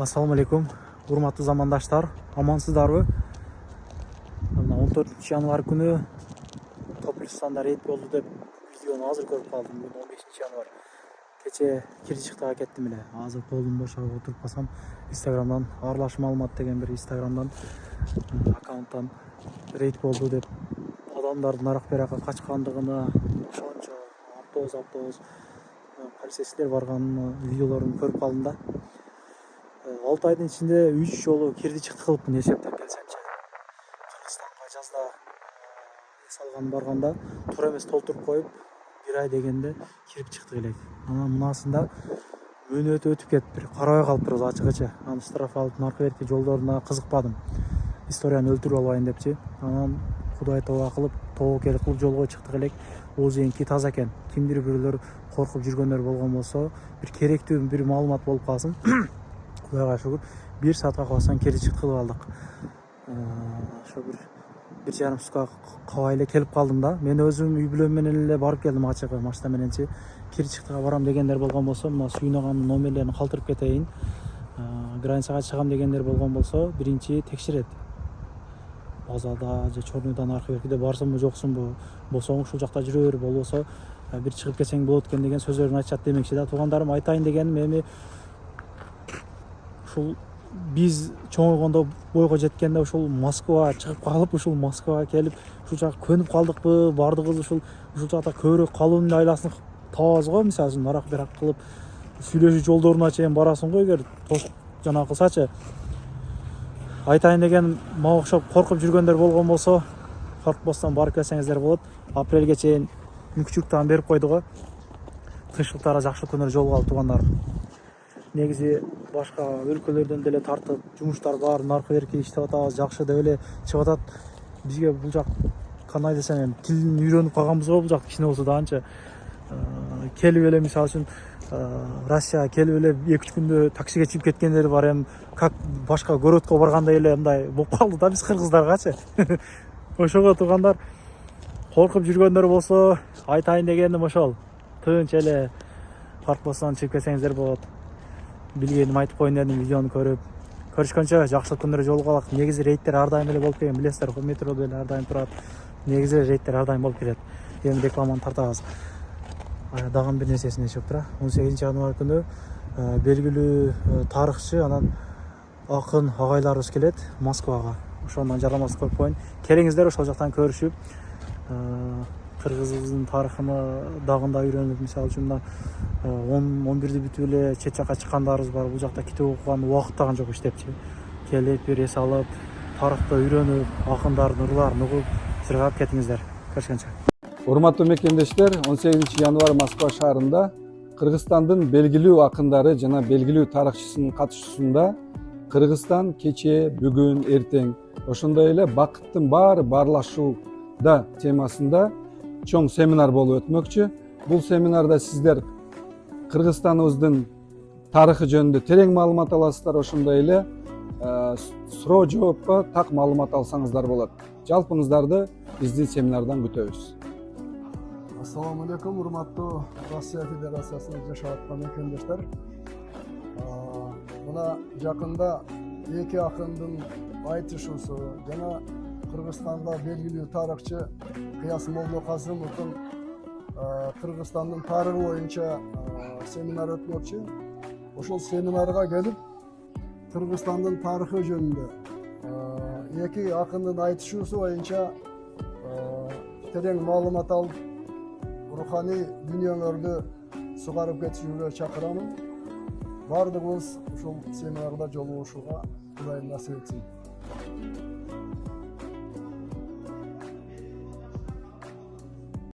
Assalamu alaikum, урматтуу замандаштар, амансыздарбы? 14 январь күнү Топилстанда рейд болду деп видеону азыр көрүп калдым. Бүгүн 15 январь. Кече кири чыктыга кеттим эле. Азыр колум бошоп отуруп калсам, Instagramдан Аралаш маалымат деген бир Instagramдан аккаунттан рейд болду деп адамдардын арак беракка качкандыгына ошончо автобус полицейскийлер барганын видеолорун көрүп калдым да. 6 айдын ичинде 3 жолу кирди чыкты кылыпмын эсептеп келсемчи. Кыргызстанга жазда салган барганда туура эмес толтуруп коюп, 1 ай дегенде кирип чыктык элек. Анан мынасында мөөнөтү өтүп кетип, бир карабай калыптырбыз ачыгычы. Анан штраф алып, наркы берки жолдоруна кызыкпадым. Историяны өлтүрүп албайын депчи. Анан Кудай тоба кылып, тобокел кылып жолго чыктык элек. Оозенки таза экен. Кимдир бирөөлөр коркуп жүргөндөр болгон болсо, бир керектүү бир маалымат болуп калсын. Кудайга шүгүр, 1 саатка калсаң кири чыкты кылып алдык. Ошо бир жарым сутка кабай эле келип калдым да. Мен өзүм үй бүлөм менен эле барып келдим ачыгы машина мененчи. Кири чыктыга барам дегендер болгон болсо, мына сүйнөган номерлерин калтырып кетейин. Границага чыгам дегендер болгон болсо, биринчи текшерет. Базада же Чорнуйда наркы беркиде барсыңбы, жоксуңбу, болсоң ушул жакта жүрө бер, болбосо бир чыгып кетсең болот экен деген сөздөрүн айтышат демекчи да. Туугандарым, айтайын дегеним эми ушул биз чоңойгондо бойго жеткенде ушул Москва чыгып калып, ушул Москвага келип, ушул жака көнүп калдыкпы, бардыгыбыз ушул жакта көбүрөөк калуу айласын табабыз го, мисалы үчүн арак берак кылып, сүйлөшүү жолдоруна чейин барасың го, эгер жана кылсачы. Айтайын деген, мага окшоп коркуп жүргөндөр болгон болсо, коркпостон барып келсеңиздер болот. Апрелге чейин мүмкүнчүлүктөн берип койду го. Тынччылыктары жакшы күндөр жолуга алып туугандарым. Негизи башка өлкөлөрдөн деле тартып жумуштар бар, наркы берки иштеп атабыз, жакшы деп эле чыгып атат. Бизге бул жак кандай десем, тилин үйрөнүп калганбыз го, бул жак кичине болсо да анча. Келип эле мисалы үчүн Россияга келип эле 2-3 күндө таксиге чыгып кеткендер бар, эми как башка городко баргандай эле мындай болуп калды да биз кыргыздаргачы. Ошого туугандар, коркуп жүргөндөр болсо, айтайын дегеним ошол. Тынч эле коркпостон чыгып кетсеңиздер болот. Билгеним айтып коеюн дедим видеону көрүп. Көрүшкөнчө жакшы күндөр жолуга алак. Негизи рейдтер ар дайым эле болуп келген, билесиздер, метродо эле ар дайым турат. Негизи рейдтер ар дайым болуп келет. Эми рекламаны тартабыз. Дагы бир нерсесин эсип тура. 18 январь күнү белгилүү тарыхчы, анан акын агайларыбыз келет Москвага. Ошондон жарнамасын коюп коеюн. Келиңиздер, ошол жактан көрүшүп, кыргызыбыздын тарыхыны дагында үйрөнүп, мисалы үчүн 11-ди бүтүп эле чет жакка чыккандарыбыз бар. Бул жакта китеп окуган убакыт дагы жок иштепчи. Келип бир эс алып, тарыхты үйрөнүп, акындардын ырларын угуп, чыргап кетиңиздер. Көрүшкөнчө. Урматтуу мекендештер, 18 январь Москва шаарында Кыргызстандын белгилүү акындары жана белгилүү тарыхчысынын катышуусунда Кыргызстан кечээ, бүгүн, эртең, ошондой эле бакыттын баары баарлашууда темасында чоң семинар болуп өтмөкчү. Бул семинарда сиздер Кыргызстаныбыздын тарыхы жөнүндө терең маалымат аласыздар, ошондой эле суроо жоопко так маалымат алсаңыздар болот. Жалпыңыздарды биздин семинардан күтөбүз. Assalamu alaikum, урматтуу Россия Федерациясында жашап аткан мекендештер. Мына жакында эки акындын айтышуусу жана Кыргызстанда белгилүү тарыхчы Кыяс Молдокасымовдун Кыргызстандын тарыхы боюнча семинар өтмөкчү. Ошол семинарга келип, Кыргызстандын тарыхы жөнүндө эки акындын айтышуусу боюнча терең маалымат алып, руханий дүйнөңөрдү сугарып кетишүүгө чакырамын. Бардыгыбыз ушул семинарда жолугушууга Кудай насип этсин.